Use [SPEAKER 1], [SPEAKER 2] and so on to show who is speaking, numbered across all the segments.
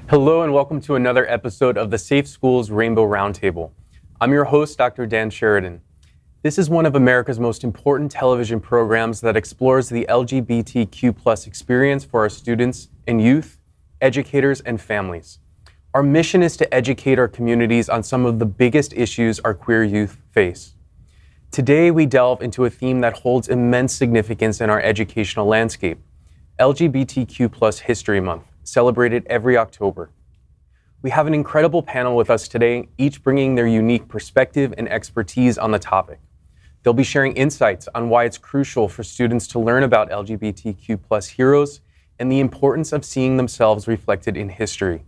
[SPEAKER 1] Hello and welcome to another episode of the Safe Schools Rainbow Roundtable. I'm your host, Dr. Dan Sheridan. This is one of America's most important television programs that explores the LGBTQ+ experience for our students and youth, educators, and families. Our mission is to educate our communities on some of the biggest issues our queer youth face. Today, we delve into a theme that holds immense significance in our educational landscape, LGBTQ+ History Month, celebrated every October. We have an incredible panel with us today, each bringing their unique perspective and expertise on the topic. They'll be sharing insights on why it's crucial for students to learn about LGBTQ+ heroes and the importance of seeing themselves reflected in history.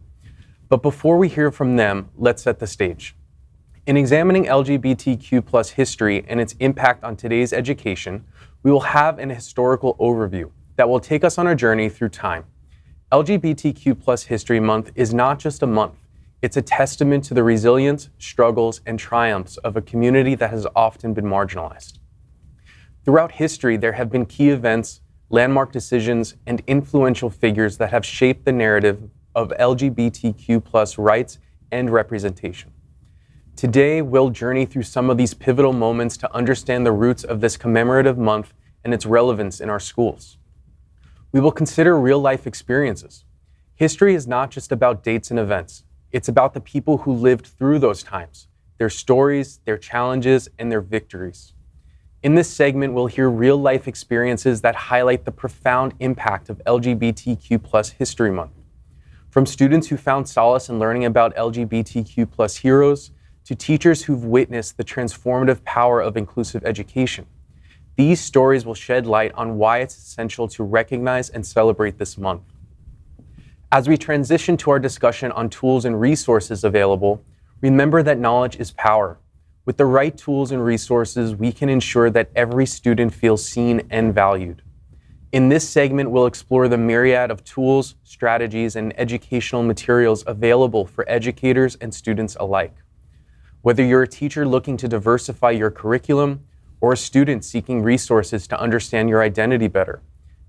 [SPEAKER 1] But before we hear from them, let's set the stage. In examining LGBTQ+ history and its impact on today's education, we will have an historical overview that will take us on a journey through time. LGBTQ+ History Month is not just a month, it's a testament to the resilience, struggles, and triumphs of a community that has often been marginalized. Throughout history, there have been key events, landmark decisions, and influential figures that have shaped the narrative of LGBTQ+ rights and representation. Today, we'll journey through some of these pivotal moments to understand the roots of this commemorative month and its relevance in our schools. We will consider real-life experiences. History is not just about dates and events. It's about the people who lived through those times, their stories, their challenges, and their victories. In this segment, we'll hear real-life experiences that highlight the profound impact of LGBTQ+ History Month. From students who found solace in learning about LGBTQ+ heroes, to teachers who've witnessed the transformative power of inclusive education. These stories will shed light on why it's essential to recognize and celebrate this month. As we transition to our discussion on tools and resources available, remember that knowledge is power. With the right tools and resources, we can ensure that every student feels seen and valued. In this segment, we'll explore the myriad of tools, strategies, and educational materials available for educators and students alike. Whether you're a teacher looking to diversify your curriculum, or a student seeking resources to understand your identity better,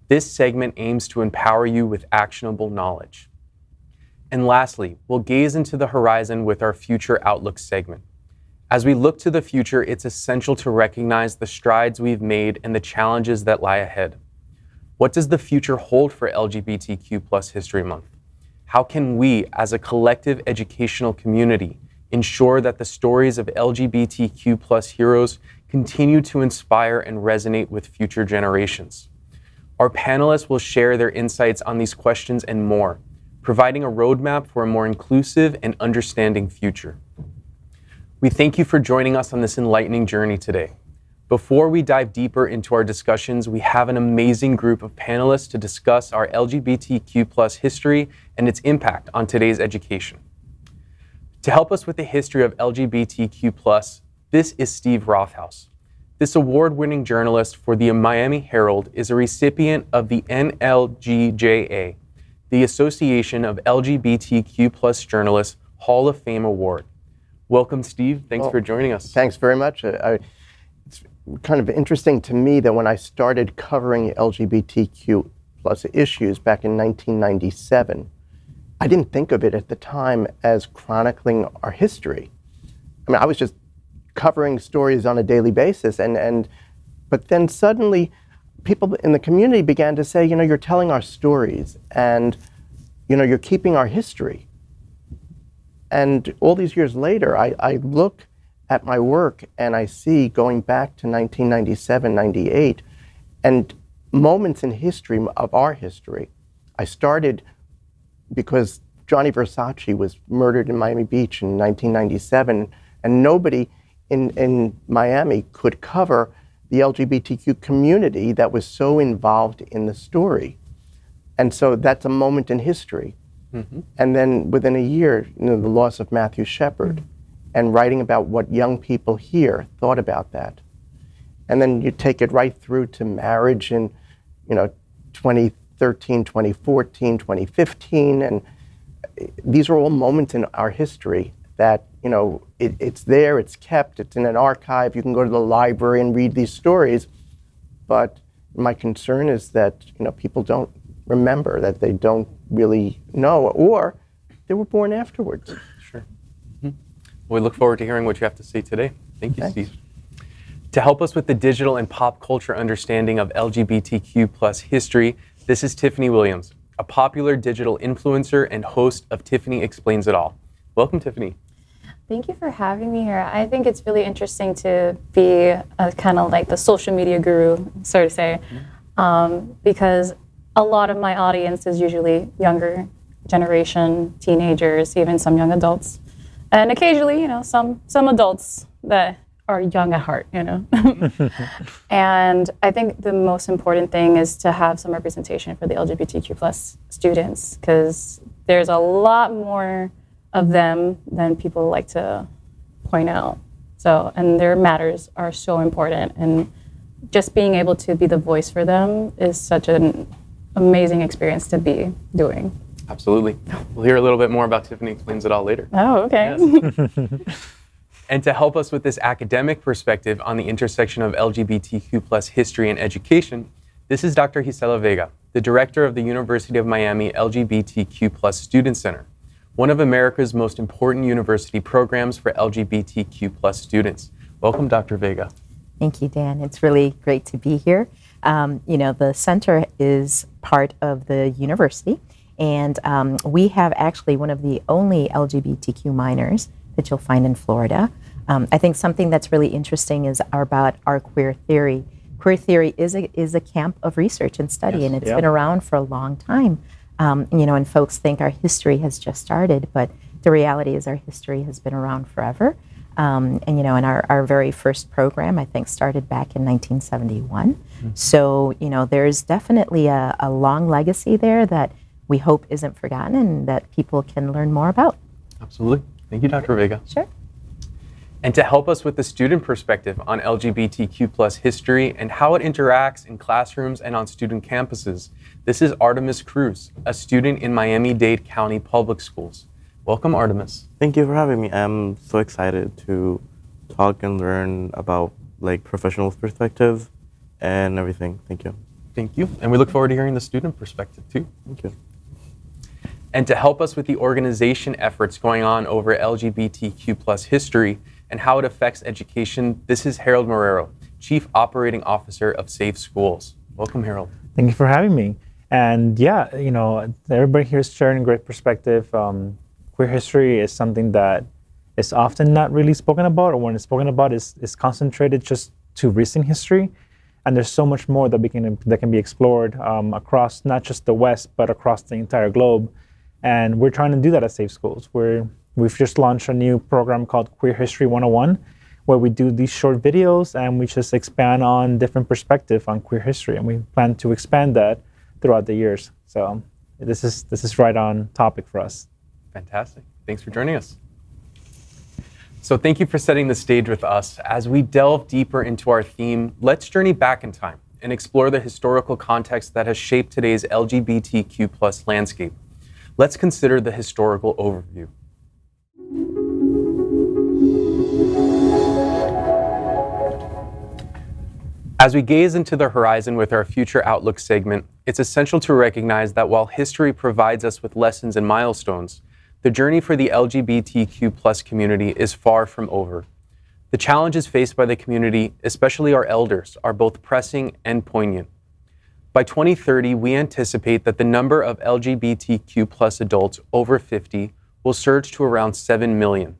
[SPEAKER 1] this segment aims to empower you with actionable knowledge. And lastly, we'll gaze into the horizon with our Future Outlook segment. As we look to the future, it's essential to recognize the strides we've made and the challenges that lie ahead. What does the future hold for LGBTQ+ History Month? How can we, as a collective educational community, ensure that the stories of LGBTQ+ heroes continue to inspire and resonate with future generations? Our panelists will share their insights on these questions and more, providing a roadmap for a more inclusive and understanding future. We thank you for joining us on this enlightening journey today. Before we dive deeper into our discussions, we have an amazing group of panelists to discuss our LGBTQ+ history and its impact on today's education. To help us with the history of LGBTQ+, this is Steve Rothaus. This award-winning journalist for the Miami Herald is a recipient of the NLGJA, the Association of LGBTQ+ Journalists Hall of Fame Award. Welcome, Steve. Thanks for joining us.
[SPEAKER 2] Thanks very much. It's kind of interesting to me that when I started covering LGBTQ+ issues back in 1997, I didn't think of it at the time as chronicling our history. I mean, I was just covering stories on a daily basis, but then suddenly people in the community began to say, you're telling our stories and, you're keeping our history. And all these years later, I look at my work and I see going back to 1997, 98, and moments in history of our history. I started because Johnny Versace was murdered in Miami Beach in 1997, and nobody in Miami could cover the LGBTQ community that was so involved in the story. And so that's a moment in history. Mm-hmm. And then within a year, the loss of Matthew Shepard, and writing about what young people here thought about that. And then you take it right through to marriage in 2013, 2014, 2015, and these are all moments in our history that, it's there, it's kept, it's in an archive, you can go to the library and read these stories. But my concern is that, people don't remember, that they don't really know, or they were born afterwards.
[SPEAKER 1] Sure. Well, we look forward to hearing what you have to say today. Thank you,
[SPEAKER 2] Thanks.
[SPEAKER 1] Steve. To help us with the digital and pop culture understanding of LGBTQ plus history, this is Tiffany Williams, a popular digital influencer and host of Tiffany Explains It All. Welcome, Tiffany.
[SPEAKER 3] Thank you for having me here. I think it's really interesting to be a kind of like the social media guru, so to say, because a lot of my audience is usually younger generation, teenagers, even some young adults, and occasionally, some adults that are young at heart, And I think the most important thing is to have some representation for the LGBTQ plus students, because there's a lot more of them than people like to point out. So, and their matters are so important, and just being able to be the voice for them is such an amazing experience to be doing.
[SPEAKER 1] Absolutely. We'll hear a little bit more about Tiffany Explains It All later.
[SPEAKER 3] Oh, okay.
[SPEAKER 1] Yes. And to help us with this academic perspective on the intersection of LGBTQ plus history and education, this is Dr. Gisela Vega, the director of the University of Miami LGBTQ plus Student Center, one of America's most important university programs for LGBTQ plus students. Welcome, Dr. Vega.
[SPEAKER 4] Thank you, Dan. It's really great to be here. The center is part of the university, and we have actually one of the only LGBTQ minors that you'll find in Florida. I think something that's really interesting is about our queer theory. Queer theory is a camp of research and study,
[SPEAKER 1] Yes.
[SPEAKER 4] and it's been around for a long time. And folks think our history has just started, but the reality is our history has been around forever. And our very first program, I think, started back in 1971. Mm-hmm. So, there's definitely a long legacy there that we hope isn't forgotten and that people can learn more about.
[SPEAKER 1] Absolutely. Thank you, Dr. Vega.
[SPEAKER 4] Sure.
[SPEAKER 1] And to help us with the student perspective on LGBTQ plus history and how it interacts in classrooms and on student campuses, this is Artemis Cruz, a student in Miami-Dade County Public Schools. Welcome, Artemis.
[SPEAKER 5] Thank you for having me. I'm so excited to talk and learn about professional perspective and everything. Thank you.
[SPEAKER 1] Thank you. And we look forward to hearing the student perspective too.
[SPEAKER 5] Thank you.
[SPEAKER 1] And to help us with the organization efforts going on over LGBTQ plus history and how it affects education, this is Harold Marrero, Chief Operating Officer of Safe Schools. Welcome, Harold.
[SPEAKER 6] Thank you for having me. And everybody here is sharing a great perspective. Queer history is something that is often not really spoken about, or when it's spoken about is concentrated just to recent history. And there's so much more that can be explored across not just the West, but across the entire globe. And we're trying to do that at Safe Schools. We've just launched a new program called Queer History 101, where we do these short videos and we just expand on different perspectives on queer history. And we plan to expand that throughout the years. So this is right on topic for us.
[SPEAKER 1] Fantastic. Thanks for joining us. So thank you for setting the stage with us. As we delve deeper into our theme, let's journey back in time and explore the historical context that has shaped today's LGBTQ plus landscape. Let's consider the historical overview. As we gaze into the horizon with our Future Outlook segment, it's essential to recognize that while history provides us with lessons and milestones, the journey for the LGBTQ plus community is far from over. The challenges faced by the community, especially our elders, are both pressing and poignant. By 2030, we anticipate that the number of LGBTQ plus adults over 50 will surge to around 7 million.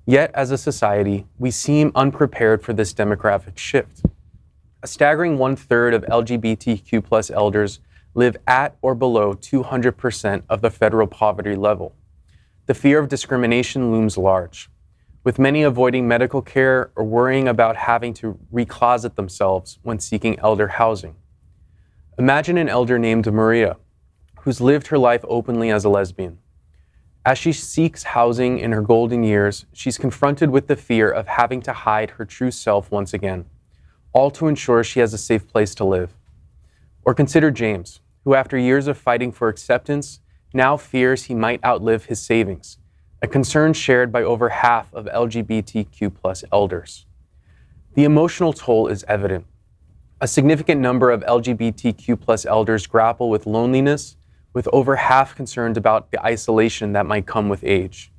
[SPEAKER 1] Yet, as a society, we seem unprepared for this demographic shift. A staggering 1/3 of LGBTQ plus elders live at or below 200% of the federal poverty level. The fear of discrimination looms large, with many avoiding medical care or worrying about having to recloset themselves when seeking elder housing. Imagine an elder named Maria, who's lived her life openly as a lesbian. As she seeks housing in her golden years, she's confronted with the fear of having to hide her true self once again, all to ensure she has a safe place to live. Or consider James, who after years of fighting for acceptance, now fears he might outlive his savings, a concern shared by over half of LGBTQ plus elders. The emotional toll is evident. A significant number of LGBTQ plus elders grapple with loneliness, with over half concerned about the isolation that might come with age.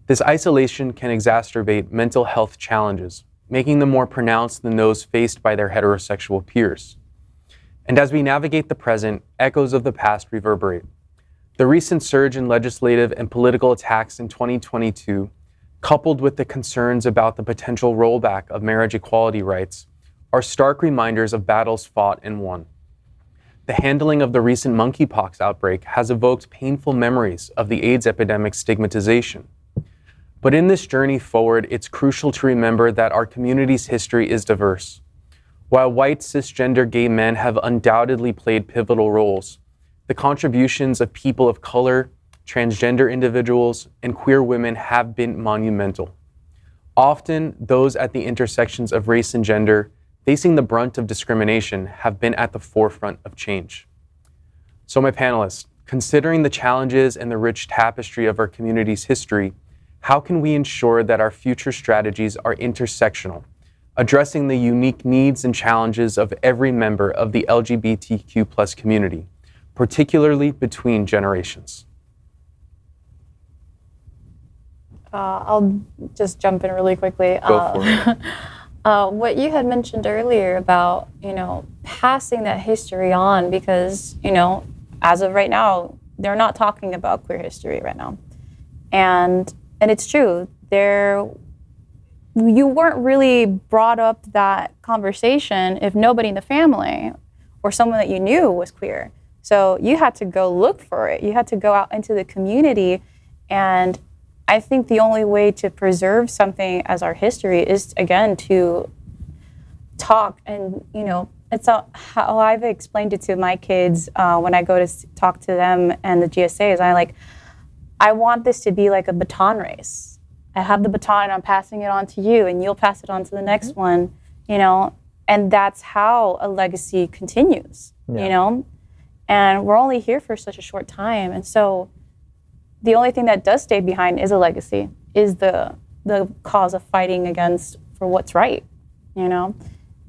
[SPEAKER 1] This isolation can exacerbate mental health challenges, making them more pronounced than those faced by their heterosexual peers. And as we navigate the present, echoes of the past reverberate. The recent surge in legislative and political attacks in 2022, coupled with the concerns about the potential rollback of marriage equality rights, are stark reminders of battles fought and won. The handling of the recent monkeypox outbreak has evoked painful memories of the AIDS epidemic's stigmatization. But in this journey forward, it's crucial to remember that our community's history is diverse. While white cisgender gay men have undoubtedly played pivotal roles, the contributions of people of color, transgender individuals, and queer women have been monumental. Often, those at the intersections of race and gender, facing the brunt of discrimination, have been at the forefront of change. So my panelists, considering the challenges and the rich tapestry of our community's history, how can we ensure that our future strategies are intersectional, addressing the unique needs and challenges of every member of the LGBTQ+ community, particularly between generations?
[SPEAKER 3] I'll just jump in really quickly.
[SPEAKER 1] Go for it.
[SPEAKER 3] What you had mentioned earlier about, passing that history on, because, as of right now, they're not talking about queer history right now. And it's true, you weren't really brought up that conversation if nobody in the family or someone that you knew was queer. So you had to go look for it. You had to go out into the community. And I think the only way to preserve something as our history is, again, to talk. And, it's how I've explained it to my kids when I go to talk to them and the GSAs. I want this to be like a baton race. I have the baton, I'm passing it on to you, and you'll pass it on to the next one, and that's how a legacy continues, and we're only here for such a short time. And so the only thing that does stay behind is a legacy, is the cause of fighting against for what's right,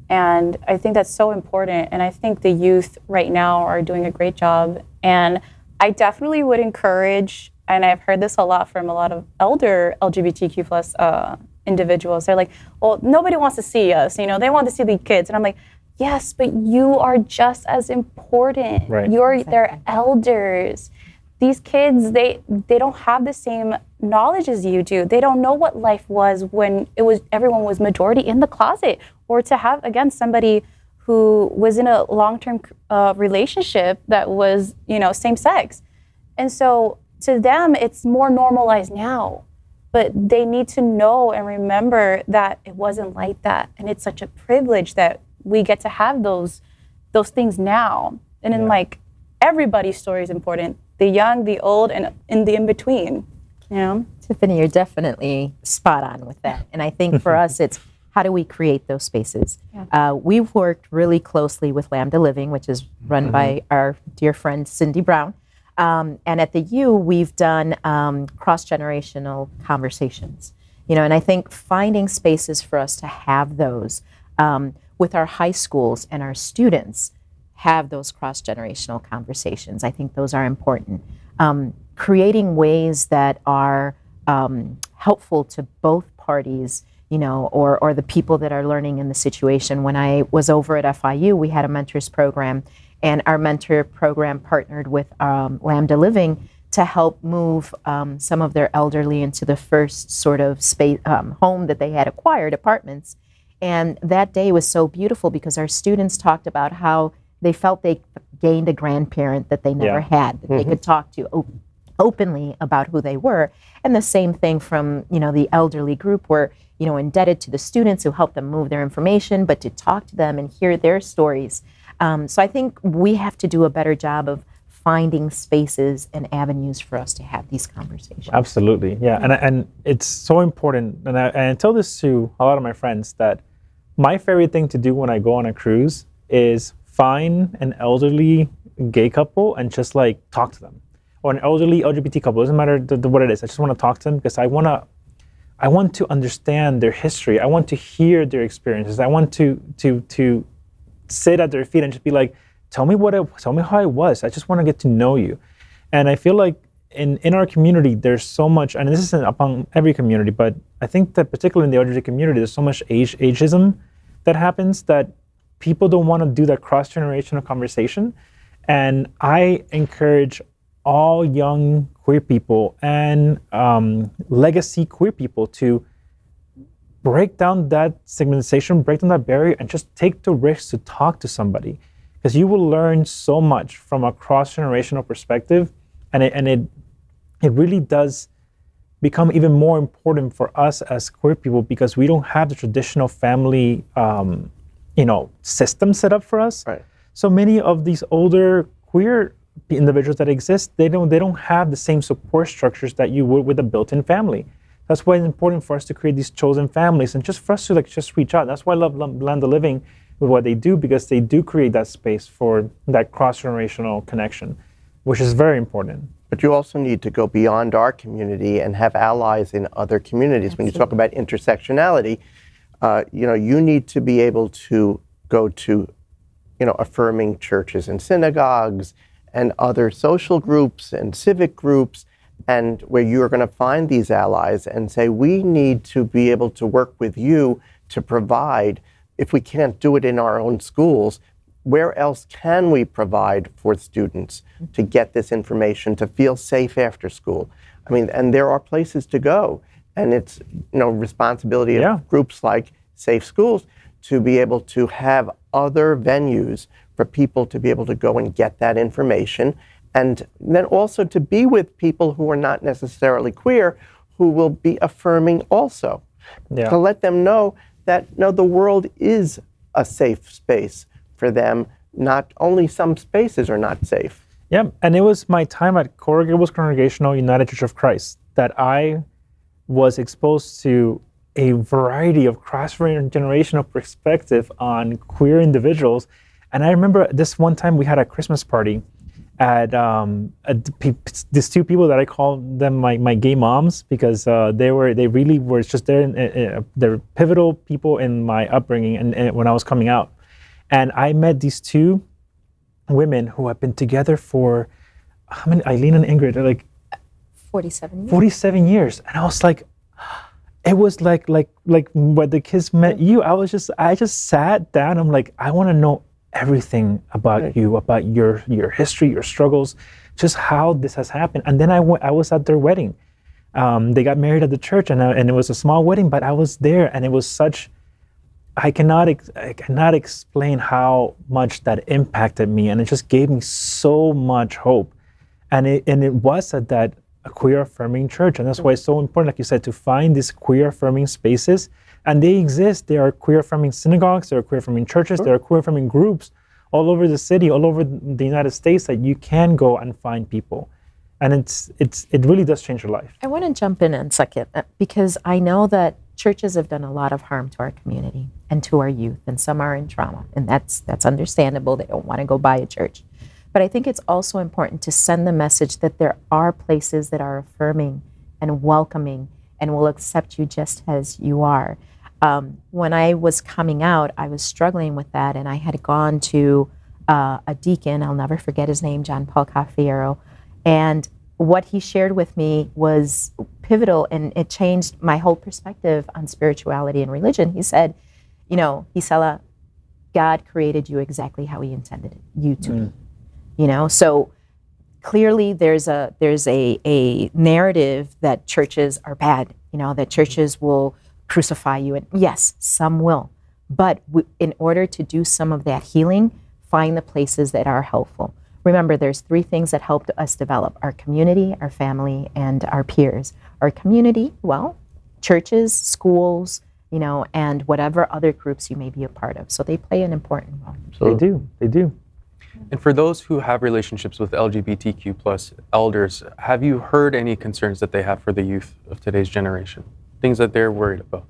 [SPEAKER 3] and I think that's so important. And I think the youth right now are doing a great job. And I definitely would encourage, and I've heard this a lot from a lot of elder LGBTQ+ individuals. They're like, well, nobody wants to see us, they want to see the kids. And I'm like, yes, but you are just as important.
[SPEAKER 6] Right.
[SPEAKER 3] You're their elders. These kids, they don't have the same knowledge as you do. They don't know what life was when everyone was majority in the closet, or to have, again, somebody who was in a long-term relationship that was, same sex. And so to them, it's more normalized now, but they need to know and remember that it wasn't like that. And it's such a privilege that we get to have those things now. And then everybody's story is important. The young, the old, and in the in-between,
[SPEAKER 4] Tiffany, you're definitely spot on with that. And I think for us, it's how do we create those spaces? Yeah. We've worked really closely with Lambda Living, which is run by our dear friend, Cindy Brown. And at the U, we've done cross-generational conversations. And I think finding spaces for us to have those with our high schools and our students, have those cross-generational conversations. I think those are important. Creating ways that are helpful to both parties, or the people that are learning in the situation. When I was over at FIU, we had a mentors program, and our mentor program partnered with Lambda Living to help move some of their elderly into the first sort of space, home that they had acquired, apartments. And that day was so beautiful because our students talked about how they felt they gained a grandparent that they never had, that they could talk to openly about who they were. And the same thing from, the elderly group were, indebted to the students who helped them move their information, but to talk to them and hear their stories. So I think we have to do a better job of finding spaces and avenues for us to have these conversations.
[SPEAKER 6] Absolutely, yeah. And it's so important, and I tell this to a lot of my friends, that my favorite thing to do when I go on a cruise is find an elderly gay couple and just talk to them, or an elderly LGBT couple. It doesn't matter what it is. I just want to talk to them because I want to understand their history. I want to hear their experiences. I want to sit at their feet and just be like, tell me how it was. I just want to get to know you. And I feel like in our community, there's so much, and this isn't upon every community, but I think that particularly in the LGBT community, there's so much ageism that happens that people don't want to do that cross-generational conversation. And I encourage all young queer people and legacy queer people to break down that stigmatization, break down that barrier, and just take the risk to talk to somebody. Because you will learn so much from a cross-generational perspective, and it really does become even more important for us as queer people because we don't have the traditional family, system set up for us.
[SPEAKER 2] Right.
[SPEAKER 6] So many of these older queer individuals that exist, they don't have the same support structures that you would with a built-in family. That's why it's important for us to create these chosen families and just for us to just reach out. That's why I love Land of Living with what they do, because they do create that space for that cross-generational connection, which is very important.
[SPEAKER 2] But you also need to go beyond our community and have allies in other communities. Absolutely. When you talk about intersectionality, you need to be able to go to, affirming churches and synagogues and other social groups and civic groups, and where you're going to find these allies and say, we need to be able to work with you to provide, if we can't do it in our own schools, where else can we provide for students to get this information, to feel safe after school? I mean, and there are places to go, and it's responsibility of groups like Safe Schools to be able to have other venues for people to be able to go and get that information, and then also to be with people who are not necessarily queer, who will be affirming also, to let them know that the world is a safe space for them. Not only some spaces are not safe.
[SPEAKER 6] Yeah, and it was my time at Coral Gables Congregational United Church of Christ that I was exposed to a variety of cross-generational perspective on queer individuals. And I remember this one time we had a Christmas party at these two people that I call them my gay moms, because they really were just there. They're pivotal people in my upbringing and when I was coming out. And I met these two women who have been together for, how many, Eileen and Ingrid, they're like
[SPEAKER 4] 47 years.
[SPEAKER 6] 47 years. And I was like, it was like when the kids met you, I just sat down. I'm like, I want to know everything about you, about your history, your struggles, just how this has happened. And then I was at their wedding. They got married at the church, and it was a small wedding, but I was there, and it was such, I cannot explain how much that impacted me, and it just gave me so much hope. And it was at that queer affirming church, and that's why it's so important, like you said, to find these queer affirming spaces. And they exist. There are queer affirming synagogues, there are queer affirming churches, there are queer affirming groups all over the city, all over the United States that you can go and find people. And it really does change your life.
[SPEAKER 4] I want to jump in a second because I know that churches have done a lot of harm to our community and to our youth, and some are in trauma, and that's understandable. They don't want to go by a church. But I think it's also important to send the message that there are places that are affirming and welcoming and will accept you just as you are. When I was coming out, I was struggling with that, and I had gone to a deacon, I'll never forget his name, John Paul Cafiero, and what he shared with me was pivotal, and it changed my whole perspective on spirituality and religion. He said, Gisela, God created you exactly how he intended you to be. So clearly there's a narrative that churches are bad, that churches will crucify you. And yes, some will. But in order to do some of that healing, find the places that are helpful. Remember, there's 3 things that helped us develop: our community, our family, and our peers. Our community, well, churches, schools, and whatever other groups you may be a part of. So they play an important role.
[SPEAKER 6] So they do.
[SPEAKER 1] And for those who have relationships with LGBTQ plus elders, have you heard any concerns that they have for the youth of today's generation? Things that they're worried about?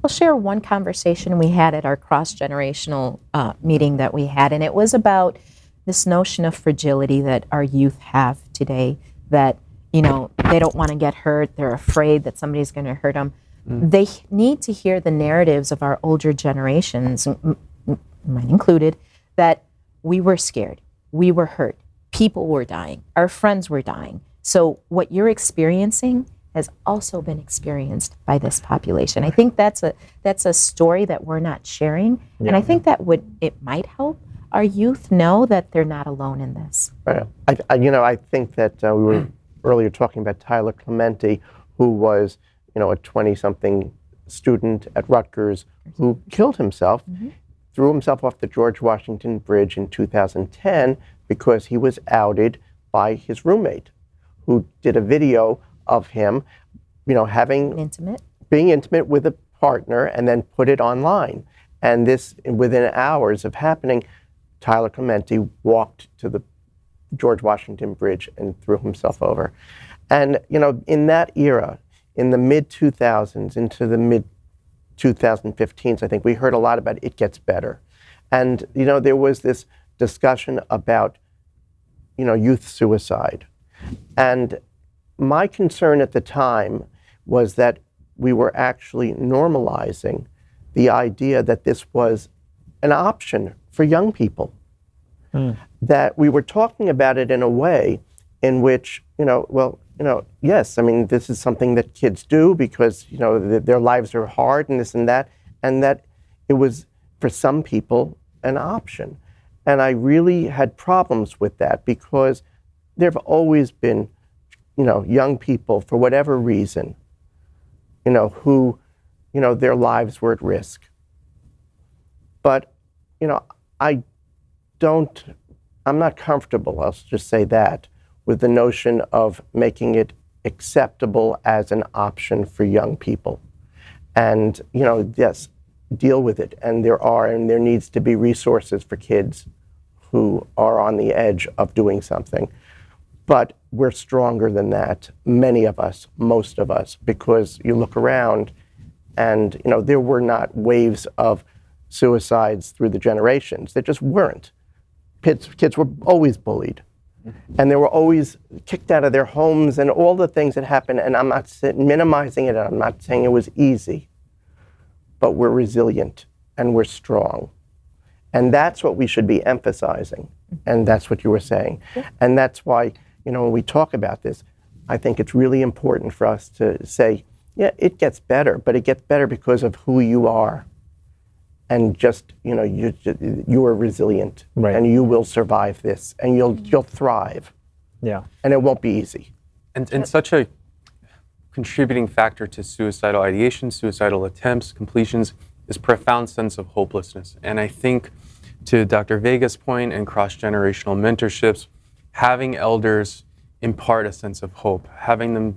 [SPEAKER 4] I'll share one conversation we had at our cross-generational meeting that we had, and it was about this notion of fragility that our youth have today, that, they don't want to get hurt, they're afraid that somebody's going to hurt them. They need to hear the narratives of our older generations, mine included, that we were scared, we were hurt, people were dying, our friends were dying. So what you're experiencing has also been experienced by this population. I think that's a story that we're not sharing, and I think that it might help our youth know that they're not alone in this.
[SPEAKER 2] Right. I think that we were earlier talking about Tyler Clementi, who was, a 20-something student at Rutgers who killed himself, threw himself off the George Washington Bridge in 2010 because he was outed by his roommate, who did a video of him, being intimate with a partner, and then put it online. And this, within hours of happening, Tyler Clementi walked to the George Washington Bridge and threw himself over. And, in that era, in the mid-2000s into the mid-2015s, I think we heard a lot about it gets better. And, there was this discussion about, youth suicide. And my concern at the time was that we were actually normalizing the idea that this was an option for young people. That we were talking about it in a way in which, yes, I mean, this is something that kids do because, their lives are hard and this and that it was, for some people, an option. And I really had problems with that because there have always been, young people, for whatever reason, who, their lives were at risk. But, I'm not comfortable, I'll just say that, with the notion of making it acceptable as an option for young people. And, yes, deal with it. And there needs to be resources for kids who are on the edge of doing something. But we're stronger than that, many of us, most of us, because you look around and, there were not waves of suicides through the generations. There just weren't. Kids were always bullied. And they were always kicked out of their homes and all the things that happened. And I'm not minimizing it. I'm not saying it was easy. But we're resilient and we're strong. And that's what we should be emphasizing. And that's what you were saying. And that's why, when we talk about this, I think it's really important for us to say, yeah, it gets better, but it gets better because of who you are. And just, you are resilient, right. And you will survive this, and you'll thrive.
[SPEAKER 6] Yeah.
[SPEAKER 2] And it won't be easy.
[SPEAKER 1] And such a contributing factor to suicidal ideation, suicidal attempts, completions, is profound sense of hopelessness. And I think, to Dr. Vega's point and cross-generational mentorships, having elders impart a sense of hope, having the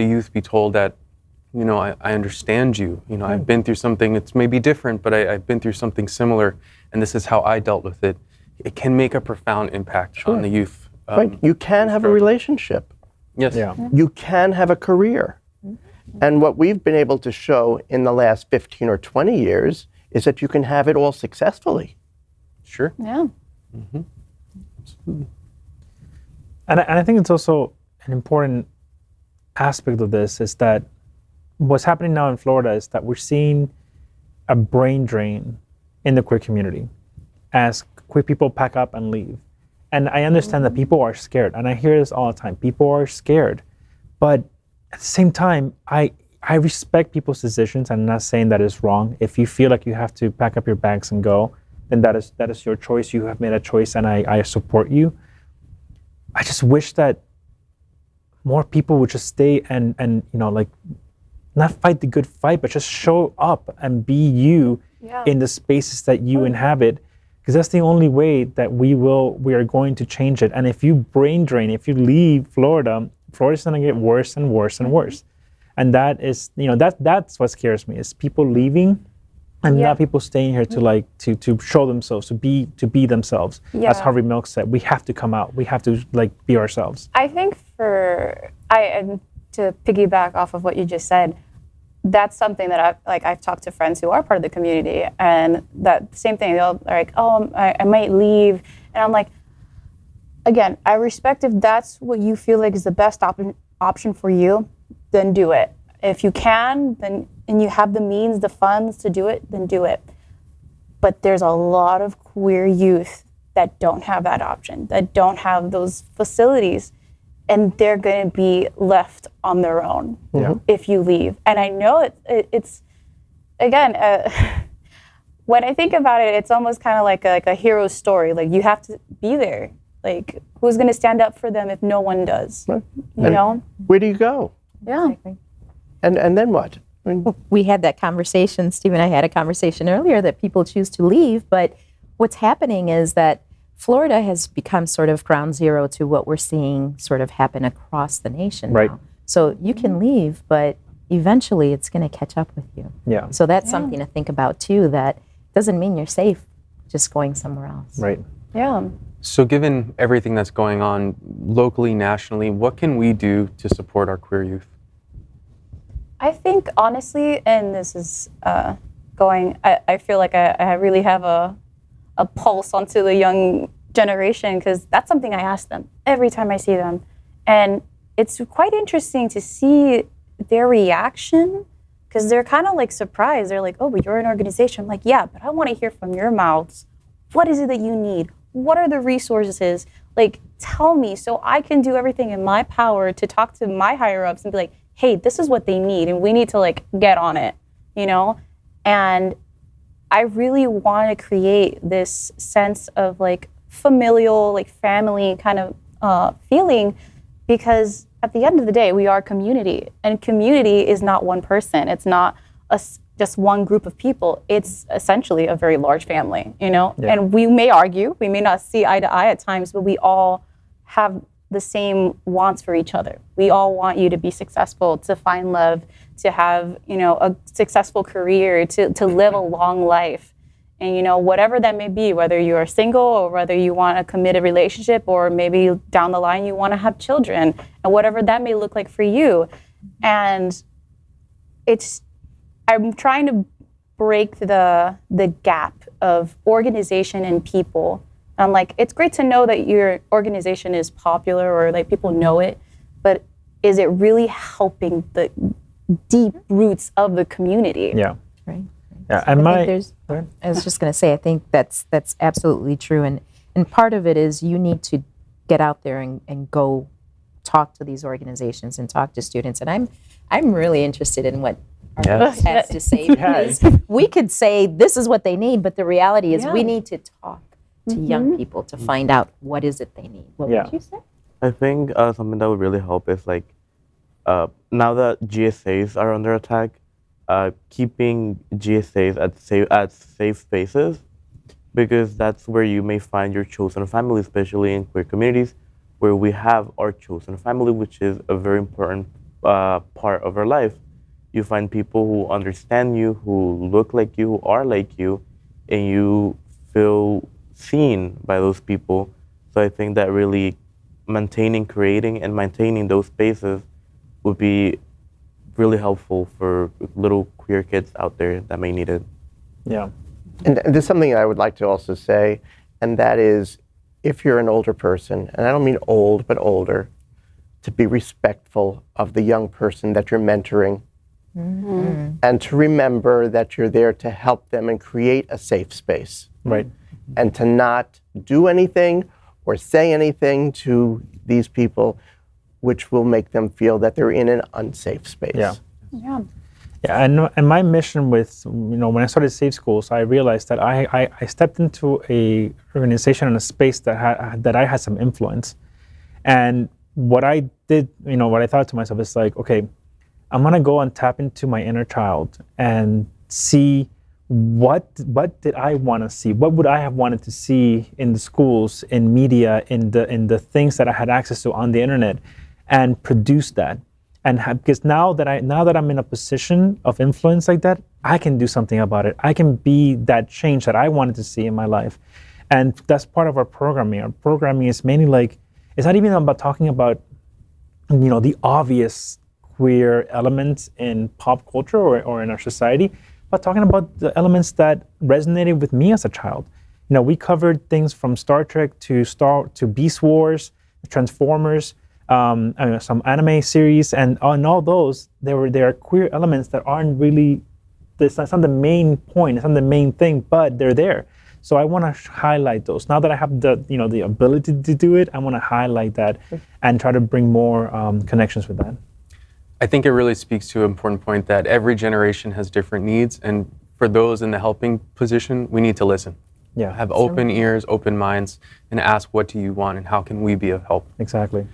[SPEAKER 1] youth be told that, I understand you. I've been through something, it's maybe different, but I've been through something similar, and this is how I dealt with it. It can make a profound impact on the youth.
[SPEAKER 2] Right. You can have a relationship.
[SPEAKER 1] Yes.
[SPEAKER 6] Yeah.
[SPEAKER 2] You can have a career. And what we've been able to show in the last 15 or 20 years is that you can have it all successfully.
[SPEAKER 1] Sure.
[SPEAKER 3] Yeah.
[SPEAKER 1] Mm-hmm. Absolutely.
[SPEAKER 6] And I think it's also an important aspect of this is that what's happening now in Florida is that we're seeing a brain drain in the queer community as queer people pack up and leave. And I understand that people are scared, and I hear this all the time. People are scared. But at the same time, I respect people's decisions. I'm not saying that is wrong. If you feel like you have to pack up your bags and go, then that is your choice. You have made a choice, and I support you. I just wish that more people would just stay and not fight the good fight, but just show up and be you in the spaces that you inhabit, because that's the only way that we are going to change it. And if you brain drain, if you leave Florida's going to get worse and worse and worse. And that is, that's what scares me, is people leaving and not people staying here to show themselves, to be themselves.
[SPEAKER 3] Yeah.
[SPEAKER 6] As Harvey Milk said, we have to come out. We have to be ourselves.
[SPEAKER 3] I think to piggyback off of what you just said, that's something that I've talked to friends who are part of the community, and that same thing. They'll like, I might leave, and I'm like, again, I respect if that's what you feel like is the best option for you, then do it. If you can, then, and you have the means, the funds to do it, then do it. But there's a lot of queer youth that don't have that option, that don't have those facilities, and they're going to be left on their own if you leave. And I know it's again, when I think about it, it's almost kind of like a hero story. Like, you have to be there. Like, who's going to stand up for them if no one does?
[SPEAKER 2] Right.
[SPEAKER 3] You know?
[SPEAKER 2] Where do you go?
[SPEAKER 3] Yeah.
[SPEAKER 4] Exactly.
[SPEAKER 2] And then what? I mean,
[SPEAKER 4] We had that conversation, Steve and I had a conversation earlier that people choose to leave, but what's happening is that Florida has become sort of ground zero to what we're seeing sort of happen across the nation
[SPEAKER 6] Right.
[SPEAKER 4] now. So you can leave, but eventually it's going to catch up with you.
[SPEAKER 6] Yeah.
[SPEAKER 4] So that's something to think about too, that doesn't mean you're safe just going somewhere else.
[SPEAKER 6] Right.
[SPEAKER 3] Yeah.
[SPEAKER 1] So given everything that's going on locally, nationally, what can we do to support our queer youth?
[SPEAKER 3] I think, honestly, and this is I feel like I really have a pulse onto the young generation, because that's something I ask them every time I see them. And it's quite interesting to see their reaction, because they're kind of like surprised. They're like, oh, but you're an organization. I'm like, yeah, but I want to hear from your mouths. What is it that you need? What are the resources? Like, tell me so I can do everything in my power to talk to my higher ups and be like, hey, this is what they need, and we need to like get on it, you know? And I really want to create this sense of like familial, like family kind of feeling, because at the end of the day, we are community, and community is not one person. It's not just one group of people. It's essentially a very large family, you know?
[SPEAKER 6] Yeah.
[SPEAKER 3] And we may argue, we may not see eye to eye at times, but we all have the same wants for each other. We all want you to be successful, to find love, to have, you know, a successful career, to live a long life. And, you know, whatever that may be, whether you are single or whether you want a committed relationship, or maybe down the line you want to have children, and whatever that may look like for you. And I'm trying to break the gap of organization and people. I'm like, it's great to know that your organization is popular or like people know it, but is it really helping the deep roots of the community?
[SPEAKER 6] Yeah.
[SPEAKER 4] Right.
[SPEAKER 6] Yeah.
[SPEAKER 4] I
[SPEAKER 6] And
[SPEAKER 4] think I was just going to say, I think that's absolutely true. And part of it is you need to get out there and go talk to these organizations and talk to students. And I'm really interested in what our
[SPEAKER 6] Yes.
[SPEAKER 4] youth has to say, because we could say this is what they need, but the reality is we need to talk to young people to find out what is it they need. What would you say?
[SPEAKER 5] I think something that would really help is like, now that GSAs are under attack, keeping GSAs at safe spaces, because that's where you may find your chosen family, especially in queer communities, where we have our chosen family, which is a very important part of our life. You find people who understand you, who look like you, who are like you, and you feel seen by those people. So I think that really creating and maintaining those spaces would be really helpful for little queer kids out there that may need it.
[SPEAKER 6] Yeah.
[SPEAKER 2] And there's something I would like to also say, and that is, if you're an older person, and I don't mean old, but older, to be respectful of the young person that you're mentoring, and to remember that you're there to help them and create a safe space.
[SPEAKER 6] Right.
[SPEAKER 2] And to not do anything or say anything to these people which will make them feel that they're in an unsafe space.
[SPEAKER 6] Yeah.
[SPEAKER 3] Yeah.
[SPEAKER 6] Yeah, and my mission with, when I started Safe Schools, I realized that I stepped into a organization and a space that I had some influence. And what I did, what I thought to myself is like, okay, I'm gonna go and tap into my inner child and see what did I want to see? What would I have wanted to see in the schools, in media, in the things that I had access to on the internet, and produce that. And because now that I'm in a position of influence like that, I can do something about it. I can be that change that I wanted to see in my life. And that's part of our programming. Our programming is mainly like, it's not even about talking about, the obvious queer elements in pop culture or in our society, but talking about the elements that resonated with me as a child. We covered things from Star Trek to Beast Wars, Transformers, some anime series, and on all those, there are queer elements that aren't really. It's not the main point. It's not the main thing, but they're there. So I want to highlight those. Now that I have the ability to do it, I want to highlight that and try to bring more connections with that.
[SPEAKER 1] I think it really speaks to an important point that every generation has different needs, and for those in the helping position, we need to listen.
[SPEAKER 6] Yeah.
[SPEAKER 1] Have open ears, open minds, and ask, what do you want and how can we be of help?
[SPEAKER 6] Exactly.